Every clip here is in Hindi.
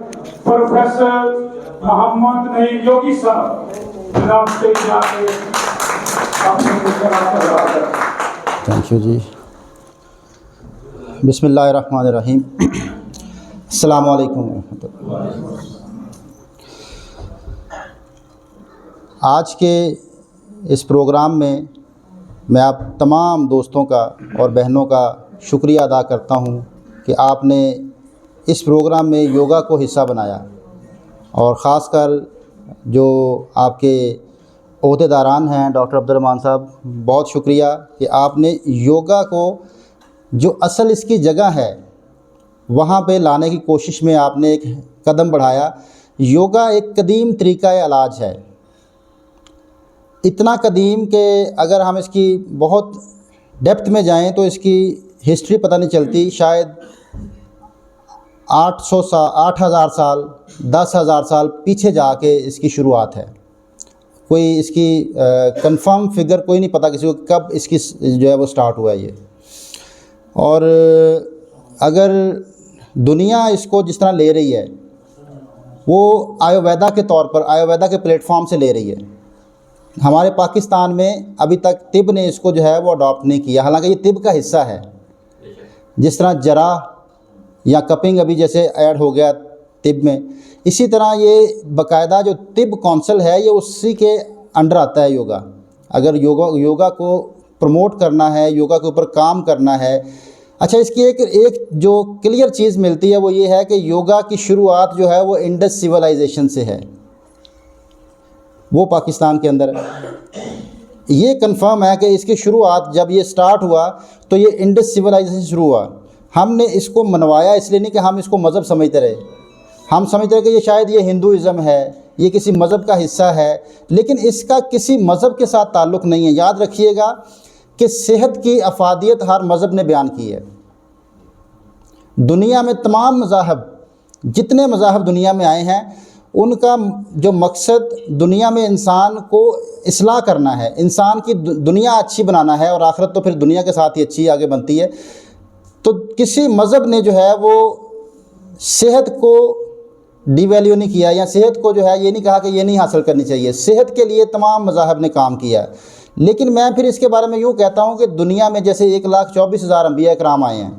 प्रोफेसर मोहम्मद नईम योगी साहब जनाब से जाके अपने थैंक यू जी। बिस्मिल्लाहिर्रहमानिर्रहीम। अस्सलामु अलैकुम वरहमतुल्लाह। आज के इस प्रोग्राम में मैं आप तमाम दोस्तों का और बहनों का शुक्रिया अदा करता हूँ कि आपने इस प्रोग्राम में योगा को हिस्सा बनाया, और ख़ासकर जो आपके ओहदेदारान हैं डॉक्टर अब्दुर्रहमान साहब, बहुत शुक्रिया कि आपने योगा को जो असल इसकी जगह है वहाँ पे लाने की कोशिश में आपने एक कदम बढ़ाया। योगा एक कदीम तरीक़ा इलाज है, इतना कदीम कि अगर हम इसकी बहुत डेप्थ में जाएं तो इसकी हिस्ट्री पता नहीं चलती। शायद 8,000 साल 10,000 साल पीछे जाके इसकी शुरुआत है। कोई इसकी कंफर्म फिगर कोई नहीं पता किसी को कब इसकी जो है वो स्टार्ट हुआ है ये। और अगर दुनिया इसको जिस तरह ले रही है वो आयुर्वेदा के तौर पर, आयुर्वेदा के प्लेटफॉर्म से ले रही है। हमारे पाकिस्तान में अभी तक तिब ने इसको जो है वो अडॉप्ट नहीं किया, हालांकि ये तिब का हिस्सा है। जिस तरह जरा या कपिंग अभी जैसे ऐड हो गया तिब में, इसी तरह ये बाकायदा जो तिब काउंसिल है ये उसी के अंडर आता है योगा। अगर योगा को प्रमोट करना है, योगा के ऊपर काम करना है। अच्छा, इसकी एक जो क्लियर चीज़ मिलती है वो ये है कि योगा की शुरुआत जो है वो इंडस सिविलाइजेशन से है, वो पाकिस्तान के अंदर है। ये कंफर्म है कि इसकी शुरुआत जब ये स्टार्ट हुआ तो ये इंडस सिविलाइजेशन शुरू हुआ। हमने इसको मनवाया इसलिए नहीं कि हम इसको मज़हब समझते रहे, हम समझते रहे कि ये शायद ये हिंदुइज़्म है, ये किसी मज़हब का हिस्सा है, लेकिन इसका किसी मज़हब के साथ ताल्लुक़ नहीं है। याद रखिएगा कि सेहत की अफादियत हर मज़हब ने बयान की है। दुनिया में तमाम मज़ाहब, जितने मज़ाहब दुनिया में आए हैं, उनका जो मकसद दुनिया में इंसान को इस्लाह करना है, इंसान की दुनिया अच्छी बनाना है, और आखिरत तो फिर दुनिया के साथ ही अच्छी आगे बनती है। तो किसी मज़हब ने जो है वो सेहत को डिवैल्यू नहीं किया, या सेहत को जो है ये नहीं कहा कि ये नहीं हासिल करनी चाहिए। सेहत के लिए तमाम मज़ाहब ने काम किया। लेकिन मैं फिर इसके बारे में यूँ कहता हूँ कि दुनिया में जैसे 1,24,000 अंबिया कराम आए हैं,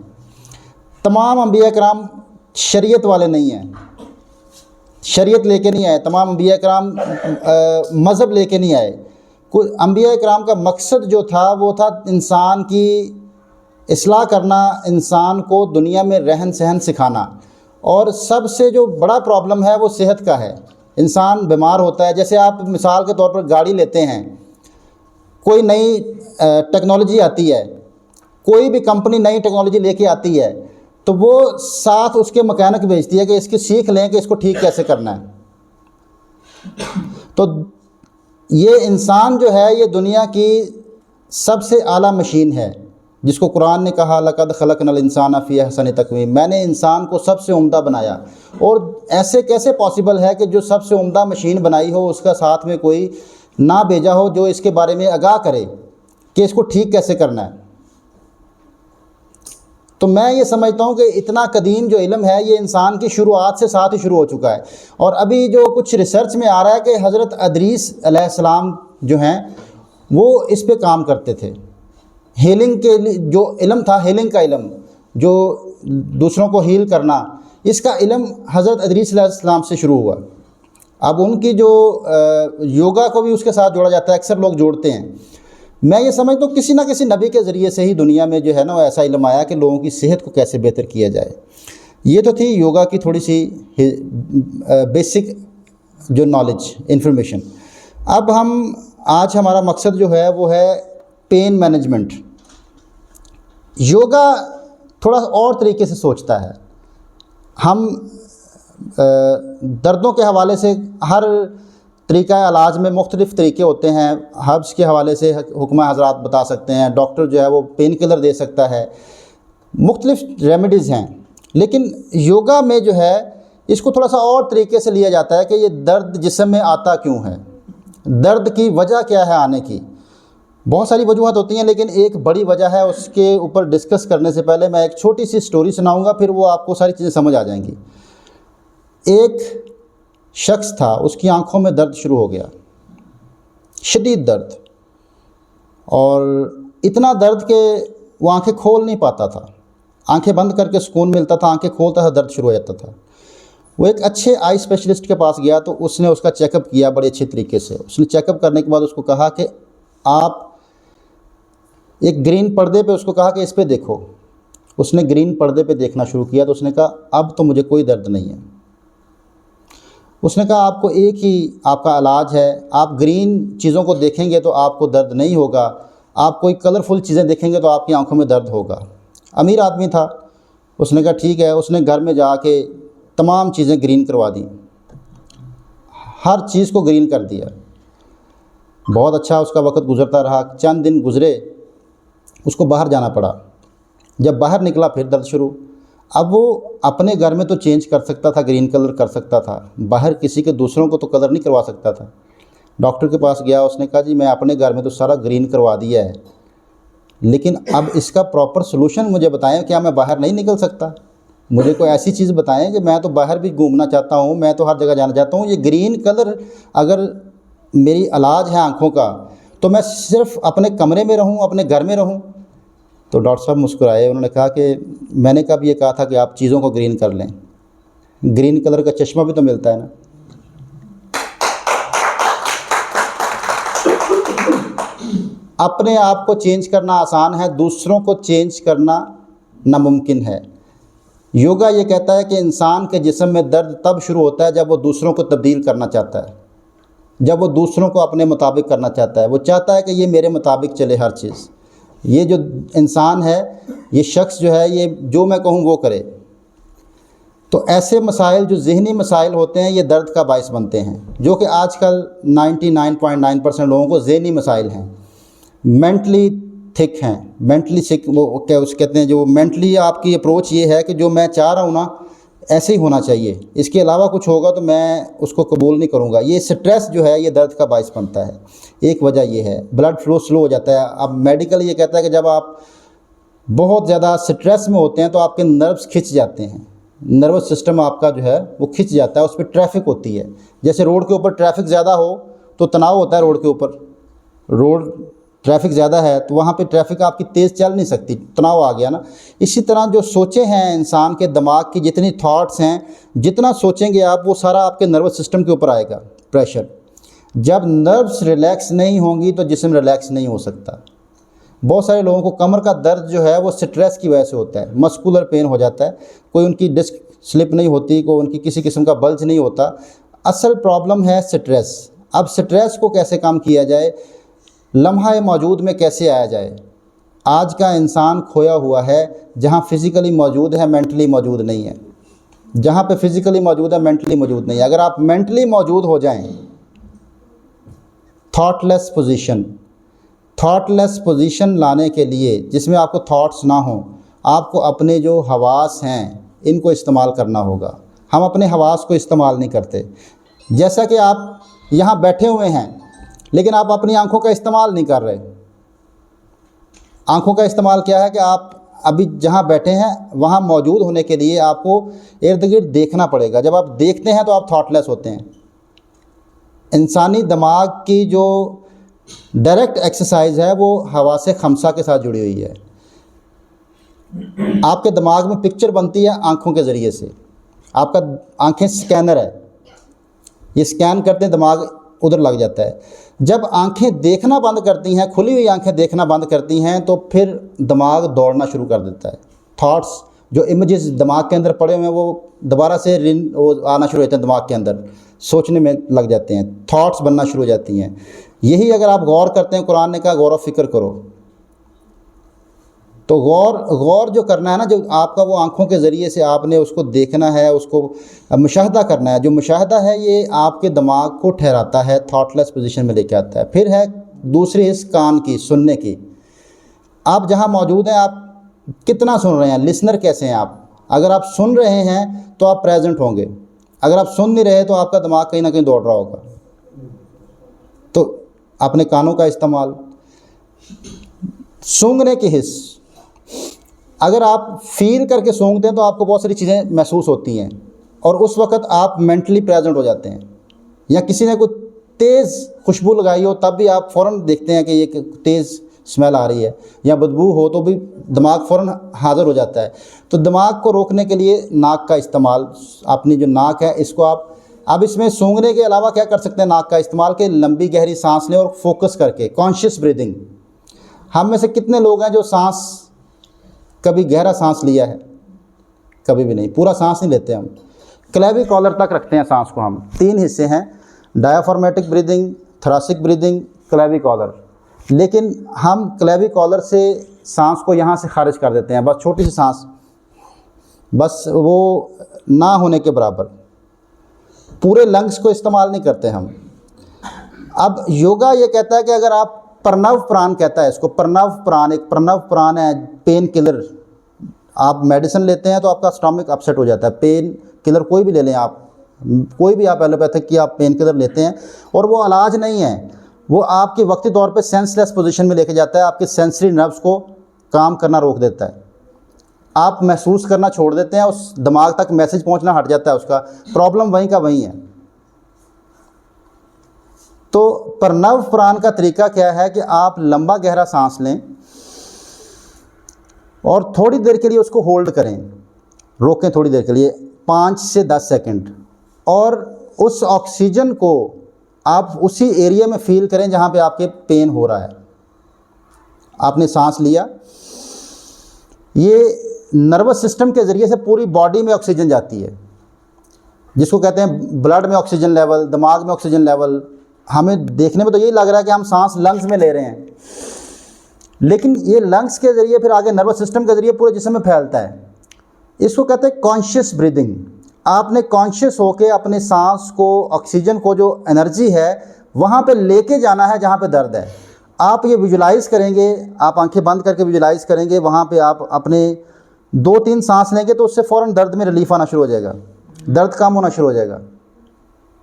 तमाम अंबिया कराम शरीयत वाले नहीं हैं, शरीयत लेके नहीं आए। तमाम अंबिया कराम मज़हब लेके नहीं आए। कोई अंबिया कराम का मकसद जो था वो था इंसान की इस्लाह करना, इंसान को दुनिया में रहन सहन सिखाना। और सबसे जो बड़ा प्रॉब्लम है वो सेहत का है। इंसान बीमार होता है। जैसे आप मिसाल के तौर पर गाड़ी लेते हैं, कोई नई टेक्नोलॉजी आती है, कोई भी कंपनी नई टेक्नोलॉजी लेके आती है तो वो साथ उसके मैकेनिक भेजती है कि इसकी सीख लें कि इसको ठीक कैसे करना है। तो ये इंसान जो है ये दुनिया की सबसे आला मशीन है, जिसको कुरान ने कहा लक़द खलक़नल इंसान फ़ी अहसनि तक़वीम, मैंने इंसान को सबसे उम्दा बनाया। और ऐसे कैसे पॉसिबल है कि जो सबसे उम्दा मशीन बनाई हो उसका साथ में कोई ना भेजा हो जो इसके बारे में आगाह करे कि इसको ठीक कैसे करना है। तो मैं ये समझता हूँ कि इतना कदीम जो इल्म है ये इंसान की शुरुआत से साथ ही शुरू हो चुका है। और अभी जो कुछ रिसर्च में आ रहा है कि हज़रत अदरीस अलैहिस्सलाम जो हैं वो इस पे काम करते थे। हीलिंग के लिए जो इल्म था, हीलिंग का इल्म, जो दूसरों को हील करना, इसका इल्म हज़रत अदरीस अलैहिस्सलाम से शुरू हुआ। अब उनकी जो योगा को भी उसके साथ जोड़ा जाता है, अक्सर लोग जोड़ते हैं। मैं ये समझता हूँ किसी ना किसी नबी के ज़रिए से ही दुनिया में जो है ना ऐसा इल्म आया कि लोगों की सेहत को कैसे बेहतर किया जाए। ये तो थी योगा की थोड़ी सी बेसिक जो नॉलेज, इन्फॉर्मेशन। अब आज हमारा मकसद जो है वो है पेन मैनेजमेंट। योगा थोड़ा और तरीके से सोचता है। हम दर्दों के हवाले से हर तरीक़ा इलाज में मुख्तलिफ़ तरीके होते हैं। हर्ब्स के हवाले से हुक्मा हज़रात बता सकते हैं, डॉक्टर जो है वो पेन किलर दे सकता है, मुख्तलिफ़ रेमेडीज़ हैं। लेकिन योगा में जो है इसको थोड़ा सा और तरीके से लिया जाता है कि ये दर्द जिस्म में आता क्यों है, दर्द की वजह क्या है आने की। बहुत सारी वजूहत होती हैं, लेकिन एक बड़ी वजह है। उसके ऊपर डिस्कस करने से पहले मैं एक छोटी सी स्टोरी सुनाऊंगा, फिर वो आपको सारी चीज़ें समझ आ जाएंगी। एक शख्स था, उसकी आंखों में दर्द शुरू हो गया, शदीद दर्द, और इतना दर्द कि वो आंखें खोल नहीं पाता था। आंखें बंद करके सुकून मिलता था, आंखें खोलता था दर्द शुरू हो जाता था। वो एक अच्छे आई स्पेशलिस्ट के पास गया तो उसने उसका चेकअप किया बड़े अच्छे तरीके से। उसने चेकअप करने के बाद उसको कहा कि आप एक ग्रीन पर्दे पे, उसको कहा कि इस पे देखो। उसने ग्रीन पर्दे पे देखना शुरू किया तो उसने कहा अब तो मुझे कोई दर्द नहीं है। उसने कहा आपको एक ही आपका इलाज है, आप ग्रीन चीज़ों को देखेंगे तो आपको दर्द नहीं होगा, आप कोई कलरफुल चीज़ें देखेंगे तो आपकी आंखों में दर्द होगा। अमीर आदमी था। उसने कहा ठीक है। उसने घर में जाके तमाम चीज़ें ग्रीन करवा दी, हर चीज़ को ग्रीन कर दिया। बहुत अच्छा उसका वक्त गुजरता रहा। चंद दिन गुज़रे, उसको बाहर जाना पड़ा। जब बाहर निकला फिर दर्द शुरू। अब वो अपने घर में तो चेंज कर सकता था, ग्रीन कलर कर सकता था, बाहर किसी के दूसरों को तो कलर नहीं करवा सकता था। डॉक्टर के पास गया, उसने कहा जी मैं अपने घर में तो सारा ग्रीन करवा दिया है, लेकिन अब इसका प्रॉपर सोल्यूशन मुझे बताएं। क्या मैं बाहर नहीं निकल सकता? मुझे कोई ऐसी चीज़ बताएं कि मैं तो बाहर भी घूमना चाहता हूँ, मैं तो हर जगह जाना चाहता हूँ। ये ग्रीन कलर अगर मेरी इलाज है आँखों का, तो मैं सिर्फ अपने कमरे में रहूँ, अपने घर में रहूँ? तो डॉक्टर साहब मुस्कुराए। उन्होंने कहा कि मैंने कब ये कहा था कि आप चीज़ों को ग्रीन कर लें? ग्रीन कलर का चश्मा भी तो मिलता है ना। अपने आप को चेंज करना आसान है, दूसरों को चेंज करना नामुमकिन है। योगा ये कहता है कि इंसान के जिस्म में दर्द तब शुरू होता है जब वो दूसरों को तब्दील करना चाहता है, जब वो दूसरों को अपने मुताबिक करना चाहता है। वो चाहता है कि ये मेरे मुताबिक चले हर चीज़। ये जो इंसान है, ये शख्स जो है, ये जो मैं कहूँ वो करे। तो ऐसे मसाइल जो ज़हनी मसाइल होते हैं, ये दर्द का बायस बनते हैं, जो कि आजकल 99.9% लोगों को ज़हनी मसाइल हैं। मेंटली थिक हैं, मेंटली सिक, वो क्या उस कहते हैं, जो मेंटली आपकी अप्रोच ये है कि जो मैं चाह रहा हूँ ना ऐसे ही होना चाहिए, इसके अलावा कुछ होगा तो मैं उसको कबूल नहीं करूँगा। ये स्ट्रेस जो है ये दर्द का बायस बनता है। एक वजह ये है। ब्लड फ्लो स्लो हो जाता है। अब मेडिकल ये कहता है कि जब आप बहुत ज़्यादा स्ट्रेस में होते हैं तो आपके नर्व्स खिंच जाते हैं, नर्वस सिस्टम आपका जो है वो खिंच जाता है, उस पर ट्रैफिक होती है। जैसे रोड के ऊपर ट्रैफिक ज़्यादा हो तो तनाव होता है रोड के ऊपर। रोड ट्रैफिक ज़्यादा है तो वहाँ पे ट्रैफिक आपकी तेज़ चल नहीं सकती, तनाव आ गया ना। इसी तरह जो सोचें हैं इंसान के दिमाग की, जितनी थॉट्स हैं, जितना सोचेंगे आप, वो सारा आपके नर्वस सिस्टम के ऊपर आएगा प्रेशर। जब नर्व्स रिलैक्स नहीं होंगी तो जिस्म रिलैक्स नहीं हो सकता। बहुत सारे लोगों को कमर का दर्द जो है वो स्ट्रेस की वजह से होता है, मस्कुलर पेन हो जाता है। कोई उनकी डिस्क स्लिप नहीं होती, कोई उनकी किसी किस्म का बल्ज नहीं होता। असल प्रॉब्लम है स्ट्रेस। अब स्ट्रेस को कैसे कम किया जाए, लम्हा मौजूद में कैसे आया जाए? आज का इंसान खोया हुआ है, जहाँ फिज़िकली मौजूद है मेंटली मौजूद नहीं है, जहाँ पे फिज़िकली मौजूद है मेंटली मौजूद नहीं है। अगर आप मेंटली मौजूद हो जाएं, थॉटलेस पोजीशन लाने के लिए, जिसमें आपको थॉट्स ना हो, आपको अपने जो हवास हैं इनको इस्तेमाल करना होगा। हम अपने हवास को इस्तेमाल नहीं करते। जैसा कि आप यहाँ बैठे हुए हैं लेकिन आप अपनी आंखों का इस्तेमाल नहीं कर रहे। आंखों का इस्तेमाल क्या है कि आप अभी जहाँ बैठे हैं वहाँ मौजूद होने के लिए आपको इर्द गिर्द देखना पड़ेगा। जब आप देखते हैं तो आप थॉटलेस होते हैं। इंसानी दिमाग की जो डायरेक्ट एक्सरसाइज है वो हवासे खमसा के साथ जुड़ी हुई है। आपके दिमाग में पिक्चर बनती है आंखों के ज़रिए से। आपका आंखें स्कैनर है, ये स्कैन करते हैं, दिमाग उधर लग जाता है। जब आंखें देखना बंद करती हैं, खुली हुई आंखें देखना बंद करती हैं, तो फिर दिमाग दौड़ना शुरू कर देता है। थॉट्स, जो इमेजेस दिमाग के अंदर पड़े हुए हैं, वो दोबारा से वो आना शुरू होते हैं दिमाग के अंदर, सोचने में लग जाते हैं, थॉट्स बनना शुरू हो जाती हैं। यही अगर आप गौर करते हैं, कुरान ने कहा गौर व फिक्र करो, तो गौर जो करना है ना, जो आपका वो आँखों के ज़रिए से आपने उसको देखना है, उसको मुशाहदा करना है। जो मुशाहदा है ये आपके दिमाग को ठहराता है, थॉटलेस पोजीशन में लेके आता है। फिर है दूसरी हिस्स कान की, सुनने की। आप जहाँ मौजूद हैं, आप कितना सुन रहे हैं, लिसनर कैसे हैं आप? अगर आप सुन रहे हैं तो आप प्रेजेंट होंगे, अगर आप सुन नहीं रहे तो आपका दिमाग कहीं ना कहीं दौड़ रहा होगा। तो अपने कानों का इस्तेमाल, सूंघने की हिस्स, अगर आप फील करके सूंघते हैं तो आपको बहुत सारी चीज़ें महसूस होती हैं। और उस वक़्त आप मेंटली प्रेजेंट हो जाते हैं। या किसी ने कोई तेज़ खुशबू लगाई हो तब भी आप फ़ौरन देखते हैं कि ये तेज़ स्मेल आ रही है, या बदबू हो तो भी दिमाग फ़ौरन हाज़िर हो जाता है। तो दिमाग को रोकने के लिए नाक का इस्तेमाल, अपनी जो नाक है इसको आप इसमें सूंघने के अलावा क्या कर सकते हैं, नाक का इस्तेमाल के लंबी गहरी सांस लें और फोकस करके कॉन्शियस ब्रीदिंग। हम में से कितने लोग हैं जो सांस कभी गहरा सांस लिया है? कभी भी नहीं, पूरा सांस नहीं लेते हम, क्लेविकॉलर तक रखते हैं सांस को हम। 3 हिस्से हैं, डायाफ्रामेटिक ब्रीदिंग, थोरैसिक ब्रीदिंग, क्लेविकॉलर। लेकिन हम क्लेविकॉलर से सांस को यहाँ से खारिज कर देते हैं, बस छोटी सी सांस, बस वो ना होने के बराबर, पूरे लंग्स को इस्तेमाल नहीं करते हम। अब योगा ये कहता है कि अगर आप प्रणव प्राण कहता है इसको, प्रणव प्राण, एक प्रणव प्राण है, पेन किलर। आप मेडिसिन लेते हैं तो आपका स्टमक अपसेट हो जाता है, पेन किलर कोई भी ले लें आप, कोई भी आप एलोपैथिक की आप पेन किलर लेते हैं और वो इलाज नहीं है, वो आपके वक्ती तौर पे सेंसलेस पोजीशन में लेके जाता है, आपके सेंसरी नर्व्स को काम करना रोक देता है, आप महसूस करना छोड़ देते हैं, उस दिमाग तक मैसेज पहुंचना हट जाता है, उसका प्रॉब्लम वहीं का वहीं है। तो प्रणव प्राण का तरीका क्या है कि आप लंबा गहरा सांस लें और थोड़ी देर के लिए उसको होल्ड करें, रोकें थोड़ी देर के लिए, 5 से 10 सेकंड, और उस ऑक्सीजन को आप उसी एरिया में फील करें जहाँ पे आपके पेन हो रहा है। आपने सांस लिया, ये नर्वस सिस्टम के ज़रिए से पूरी बॉडी में ऑक्सीजन जाती है, जिसको कहते हैं ब्लड में ऑक्सीजन लेवल, दिमाग में ऑक्सीजन लेवल। हमें देखने में तो यही लग रहा है कि हम सांस लंग्स में ले रहे हैं, लेकिन ये लंग्स के ज़रिए फिर आगे नर्वस सिस्टम के ज़रिए पूरे जिस्म में फैलता है। इसको कहते हैं कॉन्शियस ब्रीदिंग। आपने कॉन्शियस होकर अपने सांस को, ऑक्सीजन को, जो एनर्जी है वहाँ पे लेके जाना है जहाँ पे दर्द है। आप ये विजुलाइज़ करेंगे, आप आंखें बंद करके विजुलाइज़ करेंगे, वहाँ पे आप अपने 2-3 सांस लेंगे तो उससे फ़ौरन दर्द में रिलीफ आना शुरू हो जाएगा, दर्द कम होना शुरू हो जाएगा।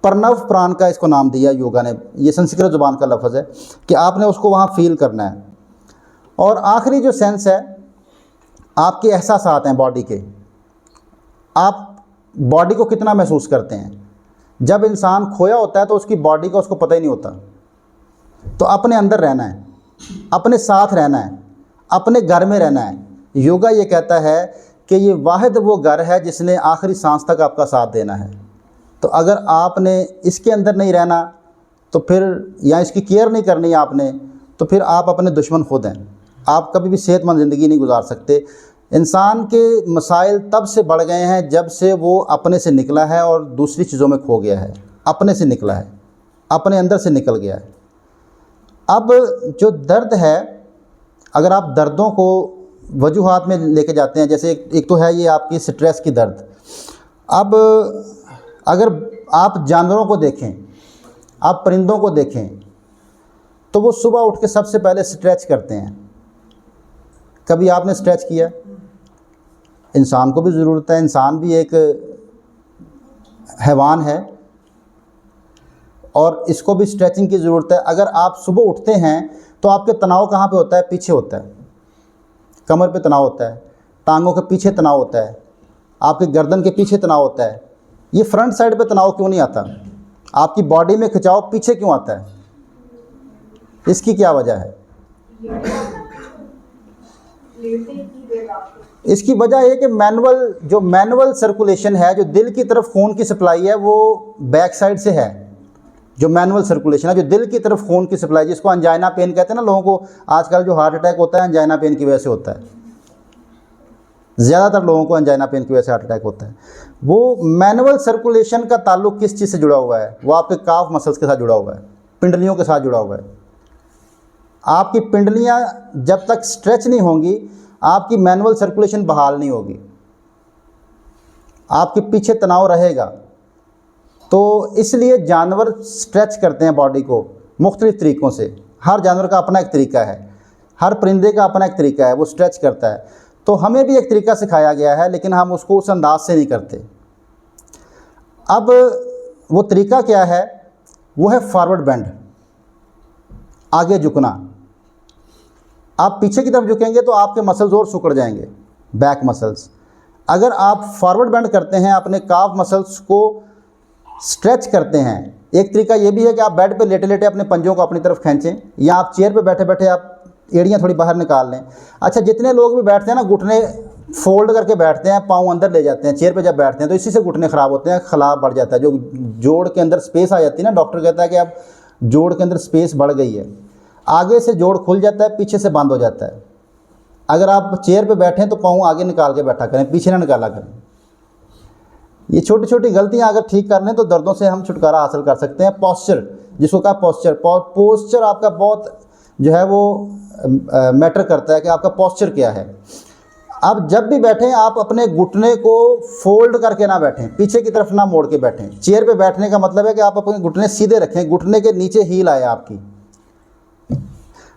प्रणव प्राण का इसको नाम दिया योगा ने, ये संस्कृत ज़ुबान का लफ्ज़ है कि आपने उसको वहाँ फील करना है। और आखिरी जो सेंस है, आपके एहसासात हैं बॉडी के, आप बॉडी को कितना महसूस करते हैं। जब इंसान खोया होता है तो उसकी बॉडी का उसको पता ही नहीं होता। तो अपने अंदर रहना है, अपने साथ रहना है, अपने घर में रहना है। योगा ये कहता है कि ये वाहिद वो घर है जिसने आखिरी सांस तक आपका साथ देना है। तो अगर आपने इसके अंदर नहीं रहना तो फिर, या इसकी केयर नहीं करनी आपने, तो फिर आप अपने दुश्मन खुद हैं। आप कभी भी सेहतमंद ज़िंदगी नहीं गुजार सकते। इंसान के मसाइल तब से बढ़ गए हैं जब से वो अपने से निकला है और दूसरी चीज़ों में खो गया है, अपने से निकला है, अपने अंदर से निकल गया है। अब जो दर्द है, अगर आप दर्दों को वजूहात में लेके जाते हैं, जैसे एक तो है ये आपकी स्ट्रेस की दर्द। अब अगर आप जानवरों को देखें, आप परिंदों को देखें, तो वो सुबह उठ के सबसे पहले स्ट्रेच करते हैं। कभी आपने स्ट्रेच किया? इंसान को भी ज़रूरत है, इंसान भी एक हैवान है और इसको भी स्ट्रेचिंग की ज़रूरत है। अगर आप सुबह उठते हैं तो आपके तनाव कहाँ पे होता है? पीछे होता है, कमर पे तनाव होता है, टांगों के पीछे तनाव होता है, आपके गर्दन के पीछे तनाव होता है। ये फ्रंट साइड पे तनाव क्यों नहीं आता? आपकी बॉडी में खिंचाव पीछे क्यों आता है? इसकी क्या वजह है? इसकी वजह है कि मैनुअल सर्कुलेशन है, जो दिल की तरफ खून की सप्लाई है वो बैक साइड से है। जो मैनुअल सर्कुलेशन है, जो दिल की तरफ खून की सप्लाई, जिसको अंजाइना पेन कहते हैं ना, लोगों को आजकल जो हार्ट अटैक होता है अंजाइना पेन की वजह से होता है। ज़्यादातर लोगों को अंजाइना पेन की वजह से हार्ट अटैक होता है। वो मैनुअल सर्कुलेशन का ताल्लुक किस चीज़ से जुड़ा हुआ है? वो आपके काफ मसल्स के साथ जुड़ा हुआ है, पिंडलियों के साथ जुड़ा हुआ है। आपकी पिंडलियाँ जब तक स्ट्रेच नहीं होंगी, आपकी मैनुअल सर्कुलेशन बहाल नहीं होगी, आपके पीछे तनाव रहेगा। तो इसलिए जानवर स्ट्रेच करते हैं बॉडी को मुख्तलिफ़ तरीक़ों से। हर जानवर का अपना एक तरीका है, हर परिंदे का अपना एक तरीका है, वो स्ट्रेच करता है। तो हमें भी एक तरीका सिखाया गया है, लेकिन हम उसको उस अंदाज से नहीं करते। अब वो तरीका क्या है? वो है फॉरवर्ड बेंड, आगे झुकना। आप पीछे की तरफ झुकेंगे तो आपके मसल्स और सिकुड़ जाएंगे, बैक मसल्स। अगर आप फॉरवर्ड बेंड करते हैं, अपने काफ मसल्स को स्ट्रेच करते हैं, एक तरीका ये भी है कि आप बेड पे लेटे लेटे अपने पंजों को अपनी तरफ खींचें, या आप चेयर पे बैठे बैठे आप एड़ियाँ थोड़ी बाहर निकाल लें। अच्छा, जितने लोग भी बैठते हैं ना, घुटने फोल्ड करके बैठते हैं, पाँव अंदर ले जाते हैं चेयर पे जब बैठते हैं, तो इसी से घुटने ख़राब होते हैं, खलाव बढ़ जाता है, जो जोड़ के अंदर स्पेस आ जाती है ना, डॉक्टर कहता है कि अब जोड़ के अंदर स्पेस बढ़ गई है, आगे से जोड़ खुल जाता है, पीछे से बंद हो जाता है। अगर आप चेयर पे बैठें तो पाँव आगे निकाल के बैठा करें, पीछे ना निकाला करें। ये छोटी छोटी गलतियां अगर ठीक कर लें तो दर्दों से हम छुटकारा हासिल कर सकते हैं। पॉस्चर, जिसको कहा पोस्चर आपका बहुत जो है वो मैटर करता है कि आपका पॉस्चर क्या है। अब जब भी बैठें आप अपने घुटने को फोल्ड करके ना बैठें, पीछे की तरफ ना मोड़ के बैठें। चेयर पे बैठने का मतलब है कि आप अपने घुटने सीधे रखें, घुटने के नीचे हील आए आपकी।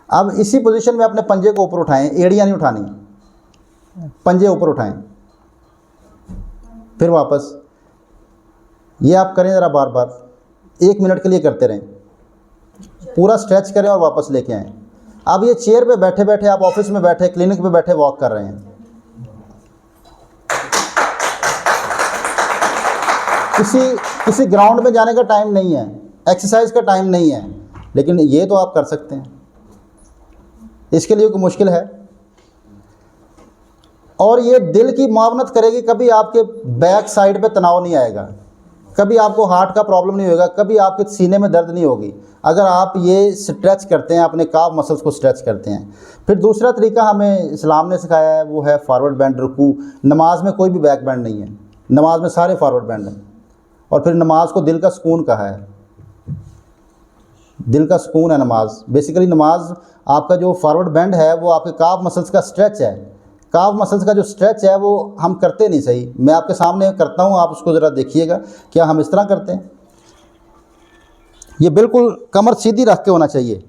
अब इसी पोजीशन में अपने पंजे को ऊपर उठाएं, एड़ियाँ नहीं उठानी, पंजे ऊपर उठाएं, फिर वापस। ये आप करें ज़रा बार बार, 1 मिनट के लिए करते रहें, पूरा स्ट्रेच करें और वापस लेके आएँ। अब ये चेयर पे बैठे बैठे, आप ऑफिस में बैठे, क्लिनिक पे बैठे वॉक कर रहे हैं, किसी ग्राउंड में जाने का टाइम नहीं है, एक्सरसाइज का टाइम नहीं है, लेकिन ये तो आप कर सकते हैं, इसके लिए कोई मुश्किल है। और ये दिल की मुआवनत करेगी, कभी आपके बैक साइड पे तनाव नहीं आएगा, कभी आपको हार्ट का प्रॉब्लम नहीं होगा, कभी आपके सीने में दर्द नहीं होगी, अगर आप ये स्ट्रेच करते हैं, अपने काफ मसल्स को स्ट्रेच करते हैं। फिर दूसरा तरीका हमें इस्लाम ने सिखाया है, वो है फॉरवर्ड बेंड रुकू। नमाज में कोई भी बैक बेंड नहीं है, नमाज में सारे फॉरवर्ड बेंड हैं। और फिर नमाज को दिल का सुकून कहा है, दिल का सुकून है नमाज। बेसिकली नमाज आपका जो फॉरवर्ड बेंड है वो आपके काफ मसल्स का स्ट्रेच है। काफ मसल्स का जो स्ट्रेच है वो हम करते नहीं सही। मैं आपके सामने करता हूँ, आप उसको ज़रा देखिएगा, क्या हम इस तरह करते हैं? ये बिल्कुल कमर सीधी रख के होना चाहिए,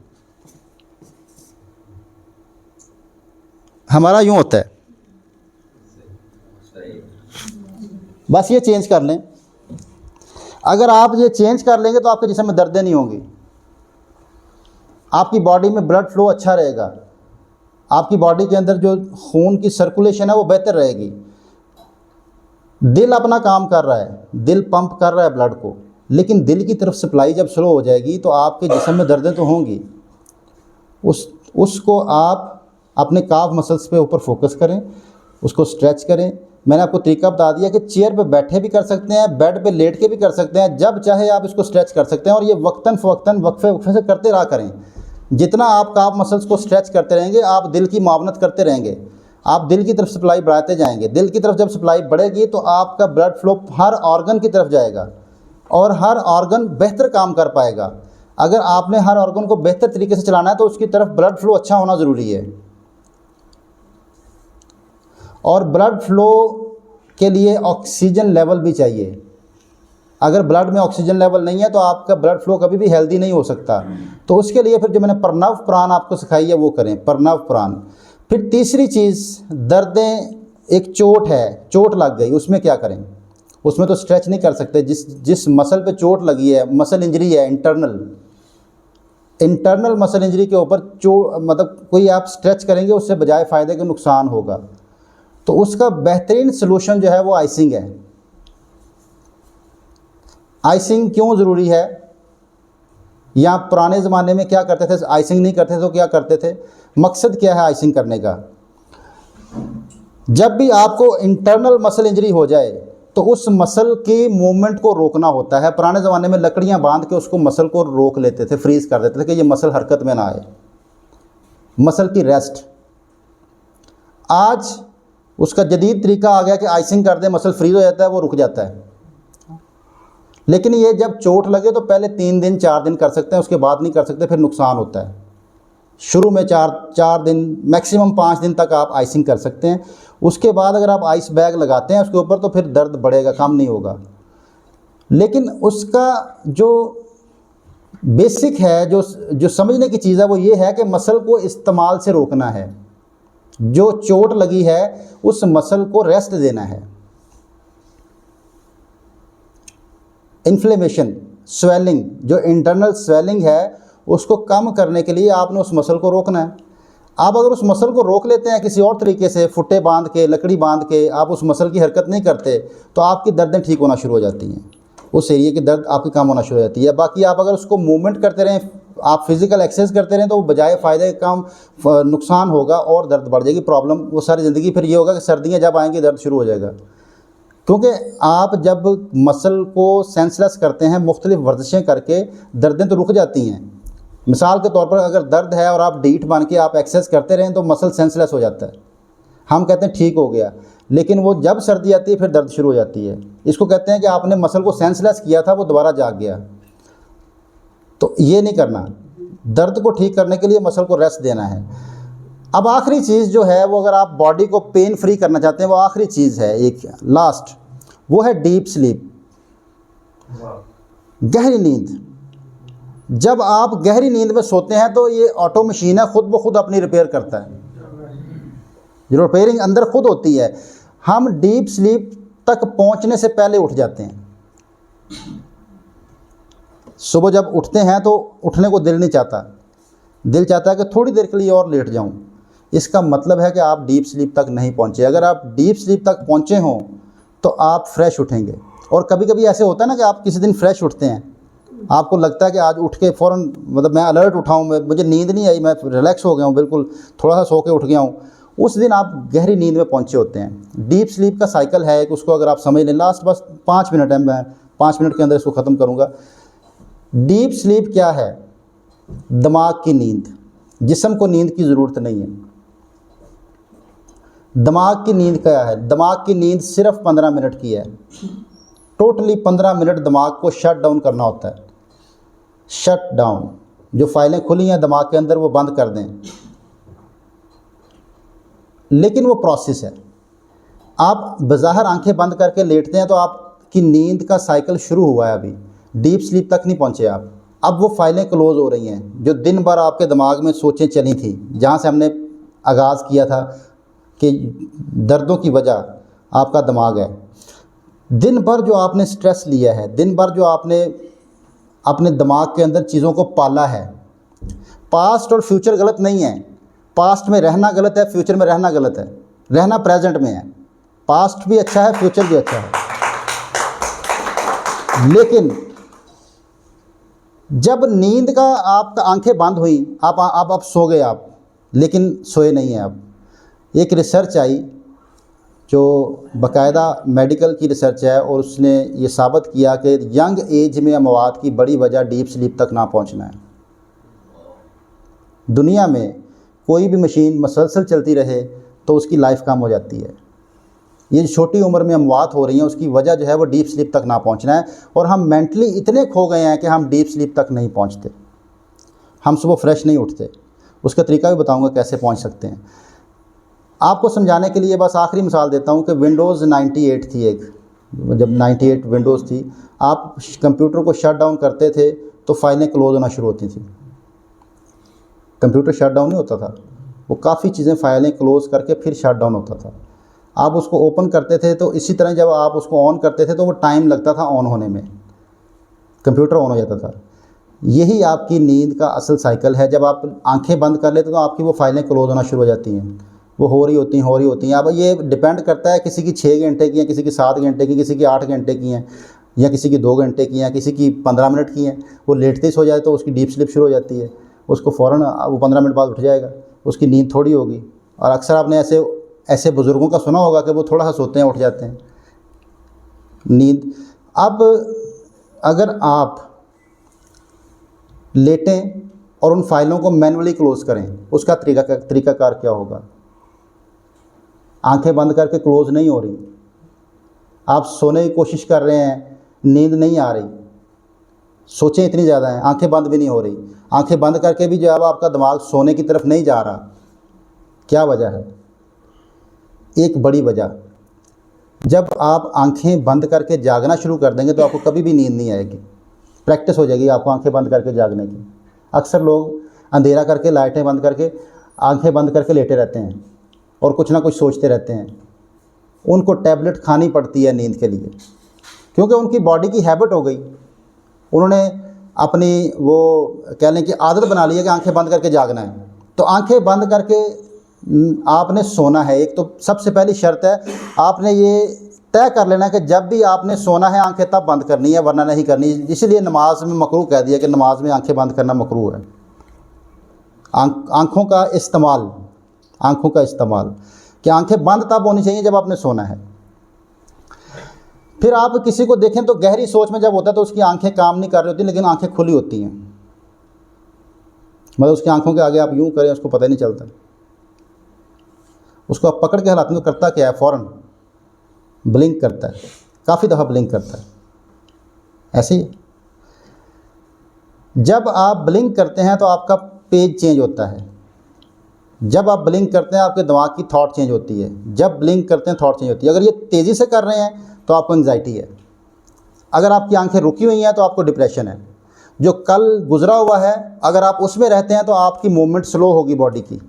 हमारा यूँ होता है। बस ये चेंज कर लें, अगर आप ये चेंज कर लेंगे तो आपके जिस्म में दर्दें नहीं होंगी, आपकी बॉडी में ब्लड फ्लो अच्छा रहेगा, आपकी बॉडी के अंदर जो खून की सर्कुलेशन है वो बेहतर रहेगी। दिल अपना काम कर रहा है, दिल पंप कर रहा है ब्लड को, लेकिन दिल की तरफ सप्लाई जब स्लो हो जाएगी तो आपके जिस्म में दर्दें तो होंगी। उसको आप अपने काफ मसल्स पे ऊपर फोकस करें, उसको स्ट्रेच करें। मैंने आपको तरीका बता दिया कि चेयर पे बैठे भी कर सकते हैं, बेड पे लेट के भी कर सकते हैं, जब चाहे आप इसको स्ट्रेच कर सकते हैं। और ये वक्तन फ़वक्तन वक्फे से करते रहा करें। जितना आप काफ मसल्स को स्ट्रेच करते रहेंगे, आप दिल की मुआवनत करते रहेंगे, आप दिल की तरफ सप्लाई बढ़ाते जाएंगे। दिल की तरफ जब सप्लाई बढ़ेगी तो आपका ब्लड फ्लो हर ऑर्गन की तरफ जाएगा और हर ऑर्गन बेहतर काम कर पाएगा। अगर आपने हर ऑर्गन को बेहतर तरीके से चलाना है तो उसकी तरफ ब्लड फ्लो अच्छा होना ज़रूरी है। और ब्लड फ्लो के लिए ऑक्सीजन लेवल भी चाहिए। अगर ब्लड में ऑक्सीजन लेवल नहीं है तो आपका ब्लड फ्लो कभी भी हेल्दी नहीं हो सकता। तो उसके लिए फिर जो मैंने प्रणव प्राण आपको सिखाई है वो करें, प्रणव प्राण। फिर तीसरी चीज़, दर्दें, एक चोट है, चोट लग गई, उसमें क्या करें? उसमें तो स्ट्रेच नहीं कर सकते। जिस मसल पे चोट लगी है, मसल इंजरी है, इंटरनल मसल इंजरी के ऊपर मतलब कोई आप स्ट्रेच करेंगे उससे बजाय फ़ायदे के नुकसान होगा। तो उसका बेहतरीन सलूशन जो है वो आइसिंग है। आइसिंग क्यों ज़रूरी है? या पुराने ज़माने में क्या करते थे, आइसिंग नहीं करते तो क्या करते थे? मकसद क्या है आइसिंग करने का? जब भी आपको इंटरनल मसल इंजरी हो जाए तो उस मसल की मूवमेंट को रोकना होता है। पुराने ज़माने में लकड़ियां बांध के उसको मसल को रोक लेते थे, फ्रीज़ कर देते थे कि ये मसल हरकत में ना आए, मसल की रेस्ट। आज उसका जदीद तरीका आ गया कि आइसिंग कर दे, मसल फ्रीज हो जाता है, वो रुक जाता है। लेकिन ये जब चोट लगे तो पहले 3 दिन 4 दिन कर सकते हैं, उसके बाद नहीं कर सकते, फिर नुकसान होता है। शुरू में 4 दिन, मैक्सिमम 5 दिन तक आप आइसिंग कर सकते हैं। उसके बाद अगर आप आइस बैग लगाते हैं उसके ऊपर तो फिर दर्द बढ़ेगा, कम नहीं होगा। लेकिन उसका जो बेसिक है, जो समझने की चीज़ है वो ये है कि मसल को इस्तेमाल से रोकना है। जो चोट लगी है उस मसल को रेस्ट देना है। इन्फ्लेमेशन, स्वेलिंग, जो इंटरनल स्वेलिंग है उसको कम करने के लिए आपने उस मसल को रोकना है। आप अगर उस मसल को रोक लेते हैं किसी और तरीके से, फुट्टे बांध के, लकड़ी बांध के, आप उस मसल की हरकत नहीं करते, तो आपकी दर्दें ठीक होना शुरू हो जाती हैं, उस एरिया की दर्द आपकी कम होना शुरू हो जाती है। बाकी आप अगर उसको मूवमेंट करते रहें, आप फिज़िकल एक्सरसाइज करते रहें, तो वो बजाय फ़ायदे कम नुकसान होगा और दर्द बढ़ जाएगी, प्रॉब्लम वो सारी ज़िंदगी फिर ये होगा कि सर्दियाँ जब आएंगी दर्द शुरू हो जाएगा। क्योंकि आप जब मसल को सेंसलेस करते हैं मुख्तलिफ वर्जिशें करके, दर्दें तो रुक जाती हैं। मिसाल के तौर पर अगर दर्द है और आप डीठ बन के आप एक्सरसाइज करते रहें तो मसल सेंसलेस हो जाता है, हम कहते हैं ठीक हो गया, लेकिन वो जब सर्दी आती है फिर दर्द शुरू हो जाती है। इसको कहते हैं कि आपने मसल को सेंसलेस किया था, वो दोबारा जाग गया। तो ये नहीं करना, दर्द को ठीक करने के लिए मसल को रेस्ट देना है। अब आखिरी चीज़ जो है वो, अगर आप बॉडी को पेन फ्री करना चाहते हैं, वो आखिरी चीज़ है एक लास्ट, वो है डीप स्लीप, गहरी नींद। जब आप गहरी नींद में सोते हैं तो ये ऑटो मशीन है, खुद ब खुद अपनी रिपेयर करता है, जो रिपेयरिंग अंदर खुद होती है। हम डीप स्लीप तक पहुंचने से पहले उठ जाते हैं। सुबह जब उठते हैं तो उठने को दिल नहीं चाहता, दिल चाहता है कि थोड़ी देर के लिए और लेट जाऊं। इसका मतलब है कि आप डीप स्लीप तक नहीं पहुंचे। अगर आप डीप स्लीप तक पहुंचे हों तो आप फ्रेश उठेंगे। और कभी कभी ऐसे होता है ना कि आप किसी दिन फ्रेश उठते हैं, आपको लगता है कि आज उठ के फ़ौरन, मतलब मैं अलर्ट उठाऊँ, मुझे नींद नहीं आई, मैं रिलैक्स हो गया हूँ, बिल्कुल थोड़ा सा सो के उठ गया हूँ, उस दिन आप गहरी नींद में पहुँचे होते हैं। डीप स्लीप का साइकिल है कि उसको अगर आप समझ लें, लास्ट बस 5 मिनट है, मैं 5 मिनट के अंदर इसको ख़त्म करूँगा। डीप स्लीप क्या है? दिमाग की नींद। जिस्म को नींद की ज़रूरत नहीं है। दिमाग की नींद क्या है? दिमाग की नींद सिर्फ 15 मिनट की है। टोटली 15 मिनट दिमाग को शट डाउन करना होता है। शट डाउन, जो फाइलें खुली हैं दिमाग के अंदर वो बंद कर दें। लेकिन वो प्रोसेस है। आप बज़ाहिर आंखें बंद करके लेटते हैं तो आपकी नींद का साइकिल शुरू हुआ है, अभी डीप स्लीप तक नहीं पहुंचे आप। अब वो फाइलें क्लोज़ हो रही हैं जो दिन भर आपके दिमाग में सोचें चली थी, जहाँ से हमने आगाज़ किया था कि दर्दों की वजह आपका दिमाग है। दिन भर जो आपने स्ट्रेस लिया है, दिन भर जो आपने अपने दिमाग के अंदर चीज़ों को पाला है। पास्ट और फ्यूचर गलत नहीं है, पास्ट में रहना गलत है, फ्यूचर में रहना गलत है। रहना प्रेजेंट में है, पास्ट भी अच्छा है, फ्यूचर भी अच्छा है। लेकिन जब नींद का आपका आंखें बंद हुई, आप सो गए आप, लेकिन सोए नहीं हैं आप। एक रिसर्च आई जो बाकायदा मेडिकल की रिसर्च है और उसने ये साबित किया कि यंग एज में अमवात की बड़ी वजह डीप स्लीप तक ना पहुंचना है। दुनिया में कोई भी मशीन मसलसल चलती रहे तो उसकी लाइफ कम हो जाती है। ये छोटी उम्र में अमवात हो रही हैं, उसकी वजह जो है वो डीप स्लीप तक ना पहुंचना है। और हम मेंटली इतने खो गए हैं कि हम डीप स्लीप तक नहीं पहुंचते, हम सुबह फ्रेश नहीं उठते। उसका तरीका भी बताऊंगा कैसे पहुंच सकते हैं। आपको समझाने के लिए बस आखिरी मिसाल देता हूं कि विंडोज़ 98 थी एक, जब 98 विंडोज़ थी, आप कंप्यूटर को शट डाउन करते थे तो फाइलें क्लोज होना शुरू होती थी। कंप्यूटर शट डाउन नहीं होता था, वो काफ़ी चीज़ें फाइलें क्लोज करके फिर शट डाउन होता था। आप उसको ओपन करते थे तो इसी तरह जब आप उसको ऑन करते थे तो वो टाइम लगता था ऑन होने में, कंप्यूटर ऑन हो जाता था। यही आपकी नींद का असल साइकिल है। जब आप आंखें बंद कर लेते तो आपकी वो फाइलें क्लोज होना शुरू हो जाती हैं, वो हो रही होती हैं। अब ये डिपेंड करता है, किसी की 6 घंटे की हैं, किसी की 7 घंटे की, किसी की 8 घंटे की हैं, या किसी की 2 घंटे की हैं, किसी की 15 मिनट की हैं। वो लेटते ही सो जाए तो उसकी डीप स्लीप शुरू हो जाती है, उसको फ़ौरन वो 15 मिनट बाद उठ जाएगा, उसकी नींद थोड़ी होगी। और अक्सर आपने ऐसे बुज़ुर्गों का सुना होगा कि वो थोड़ा सा सोते हैं उठ जाते हैं नींद। अब अगर आप लेटें और उन फाइलों को मैनुअली क्लोज़ करें, उसका तरीकाकार क्या होगा? आंखें बंद करके क्लोज़ नहीं हो रही, आप सोने की कोशिश कर रहे हैं, नींद नहीं आ रही, सोचें इतनी ज़्यादा हैं, आंखें बंद भी नहीं हो रही। आंखें बंद करके भी जो है आपका दिमाग सोने की तरफ नहीं जा रहा। क्या वजह है? एक बड़ी वजह, जब आप आंखें बंद करके जागना शुरू कर देंगे तो आपको कभी भी नींद नहीं आएगी। प्रैक्टिस हो जाएगी आपको आंखें बंद करके जागने की। अक्सर लोग अंधेरा करके, लाइटें बंद करके, आंखें बंद करके लेटे रहते हैं और कुछ ना कुछ सोचते रहते हैं। उनको टैबलेट खानी पड़ती है नींद के लिए, क्योंकि उनकी बॉडी की हैबिट हो गई। उन्होंने अपनी वो कह लें कि आदत बना ली है कि आंखें बंद करके जागना है। तो आंखें बंद करके आपने सोना है। एक तो सबसे पहली शर्त है, आपने ये तय कर लेना है कि जब भी आपने सोना है आंखें तब बंद करनी है, वरना नहीं करनी। इसलिए नमाज में मकरूह कह दिया कि नमाज में आंखें बंद करना मकरूह है। आँखों का इस्तेमाल कि आंखें बंद तब होनी चाहिए जब आपने सोना है। फिर आप किसी को देखें तो गहरी सोच में जब होता है तो उसकी आंखें काम नहीं कर रही होती, लेकिन आंखें खुली होती हैं। मतलब उसकी आंखों के आगे आप यूं करें उसको पता ही नहीं चलता। उसको आप पकड़ के हिलाते हैं तो करता क्या है, फ़ौरन ब्लिंक करता है, काफ़ी दफ़ा ब्लिंक करता है। ऐसे ही जब आप ब्लिंक करते हैं तो आपका पेज चेंज होता है। जब आप ब्लिंक करते हैं आपके दिमाग की थॉट चेंज होती है। जब ब्लिंक करते हैं थॉट चेंज होती है। अगर ये तेज़ी से कर रहे हैं तो आपको एंग्जाइटी है। अगर आपकी आंखें रुकी हुई हैं तो आपको डिप्रेशन है। जो कल गुजरा हुआ है अगर आप उसमें रहते हैं तो आपकी मूवमेंट स्लो होगी बॉडी की,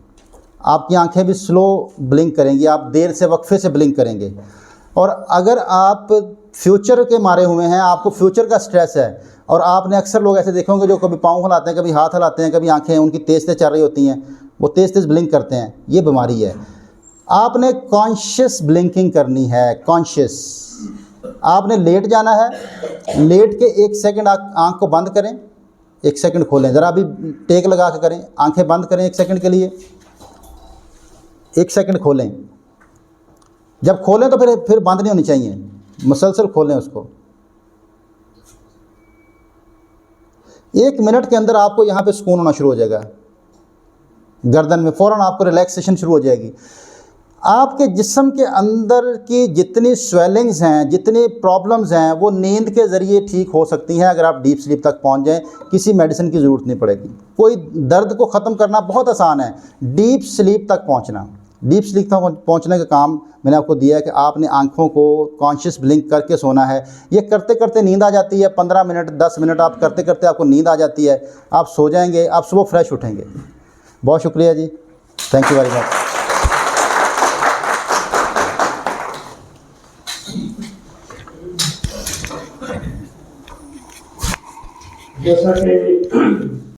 आपकी आंखें भी स्लो ब्लिंक करेंगी, आप देर से वक्फे से ब्लिंक करेंगे। और अगर आप फ्यूचर के मारे हुए हैं, आपको फ्यूचर का स्ट्रेस है, और आपने अक्सर लोग ऐसे देखे होंगे जो कभी पाँव हिलाते हैं, कभी हाथ हिलाते हैं, कभी आंखें उनकी तेज़ तेज़ चल रही होती हैं, वो तेज़ तेज़ ब्लिंक करते हैं, ये बीमारी है। आपने कॉन्शियस ब्लिंकिंग करनी है, कॉन्शियस। आपने लेट जाना है, लेट के 1 सेकंड आँख को बंद करें, 1 सेकंड खोलें। ज़रा अभी टेक लगा के करें, आंखें बंद करें 1 सेकंड के लिए, 1 सेकंड खोलें। जब खोलें तो फिर बंद नहीं होनी चाहिए, मुसलसल खोलें उसको। 1 मिनट के अंदर आपको यहाँ पे सुकून होना शुरू हो जाएगा, गर्दन में फ़ौरन आपको रिलैक्सेशन शुरू हो जाएगी। आपके जिस्म के अंदर की जितनी स्वेलिंग्स हैं, जितनी प्रॉब्लम्स हैं, वो नींद के ज़रिए ठीक हो सकती हैं अगर आप डीप स्लीप तक पहुंच जाएं। किसी मेडिसिन की ज़रूरत नहीं पड़ेगी। कोई दर्द को ख़त्म करना बहुत आसान है, डीप स्लीप तक पहुंचना। डीप स्लीप तक पहुंचने का काम मैंने आपको दिया है कि आपने आंखों को कॉन्शियस ब्लिंक करके सोना है। ये करते करते नींद आ जाती है, 15 मिनट 10 मिनट आप करते करते आपको नींद आ जाती है, आप सो जाएंगे, आप सुबह फ्रेश उठेंगे। बहुत शुक्रिया जी, थैंक यू वेरी मच। जैसा कि